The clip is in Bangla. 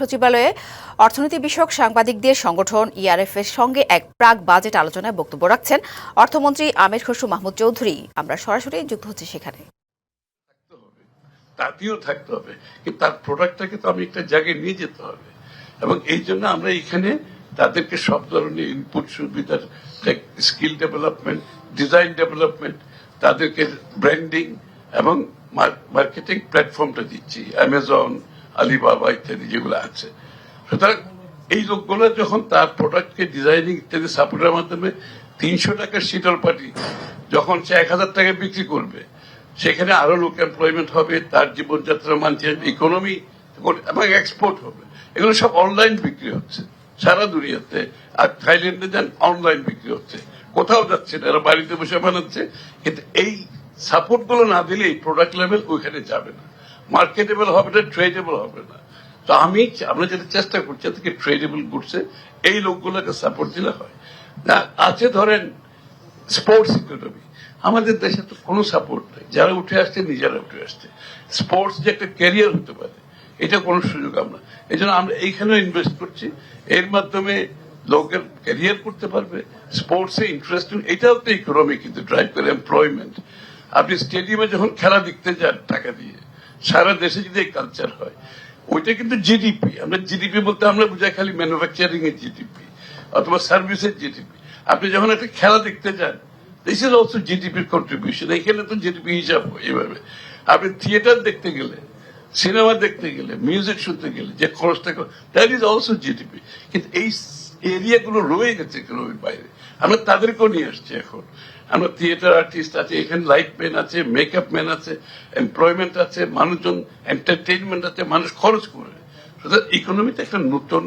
সচিবালয়ে অর্থনীতি বিষয়ক সাংবাদিকদের সংগঠন ইআরএফ এর সঙ্গে এক প্রাক বাজেট আলোচনায় বক্তব্য রাখছেন অর্থমন্ত্রী আমির খসরু মাহমুদ চৌধুরী। আমরা সরাসরি যুক্ত হচ্ছি সেখানে। তাতেও থাকতে হবে, কিন্তু তার প্রোডাক্টটাকে তো আমি একটা জায়গায় নিয়ে যেতে হবে, এবং এই জন্য আমরা এখানে তাদেরকে সব ধরনের ইনপুট সুবিধার স্কিল ডেভেলপমেন্ট, ডিজাইন ডেভেলপমেন্ট, তাদেরকে ব্র্যান্ডিং এবং মার্কেটিং প্ল্যাটফর্মটা দিচ্ছি, অ্যামাজন, আলিবাবা ইত্যাদি যেগুলো আছে। সুতরাং এই লোকগুলো যখন তার প্রোডাক্টকে ডিজাইনিং ইত্যাদি সাপোর্টের মাধ্যমে 300 টাকার শীতল পাটি যখন সে 1000 টাকায় বিক্রি করবে, সেখানে আরো লোক এমপ্লয়মেন্ট হবে, তার জীবনযাত্রা মানছে, ইকোনমি এবং এক্সপোর্ট হবে। এগুলো সব অনলাইন বিক্রি হচ্ছে সারা দুনিয়াতে। আর থাইল্যান্ডে যান, অনলাইন বিক্রি হচ্ছে, কোথাও যাচ্ছে না, এরা বাড়িতে বসে বানাচ্ছে। কিন্তু এই সাপোর্ট গুলো না দিলে এই প্রোডাক্ট লেভেল ওইখানে যাবে না, মার্কেটেবল হবে না, ট্রেডেবল হবে না। তো আমরা যেটা চেষ্টা করছি তাদেরকে ট্রেডেবল করছে এই লোকগুলোকে সাপোর্ট দিলে হয় না। আছে ধরেন স্পোর্টস ইকোনমি, আমাদের দেশে তো কোনো সাপোর্ট নেই, যারা উঠে আসছে নিজেরা উঠে আসছে। স্পোর্টস যে একটা ক্যারিয়ার হতে পারে, এটা কোনো সুযোগ আমরা, এই জন্য আমরা এইখানেও ইনভেস্ট করছি। এর মাধ্যমে লোকের ক্যারিয়ার করতে পারবে, স্পোর্টসে ইন্টারেস্ট, এটাও তো ইকোনমি কিন্তু ড্রাইভ করে এমপ্লয়মেন্ট। আপনি স্টেডিয়ামে যখন খেলা দেখতে যান টাকা দিয়ে, সারা দেশে যদি এই কালচার হয়, ওইটা কিন্তু জিডিপি। আমরা জিডিপি বলতে আমরা বুঝাই খালি ম্যানুফ্যাকচারিং এর জিডিপি অথবা সার্ভিসের জিডিপি। আপনি যখন একটা খেলা দেখতে যান, দিস ইজ অলসো জিডিপির কন্ট্রিবিউশন। এখানে তো জিডিপি হিসাব হয় এইভাবে। আপনি থিয়েটার দেখতে গেলে, সিনেমা দেখতে গেলে, মিউজিক শুনতে গেলে যে খরচটা, দ্যাট ইজ অলসো জিডিপি। কিন্তু এই এরিয়াগুলো রয়ে গেছে ইকোনমির বাইরে, আমরা তাদেরকেও নিয়ে আসছি এখন। আমরা থিয়েটার আর্টিস্ট আছে, এখানে লাইট ম্যান আছে, মেকআপ ম্যান আছে, এমপ্লয়মেন্ট আছে, মানুষজন এন্টারটেইনমেন্ট আছে, মানুষ খরচ করে। সুতরাং ইকোনমিতে একটা নতুন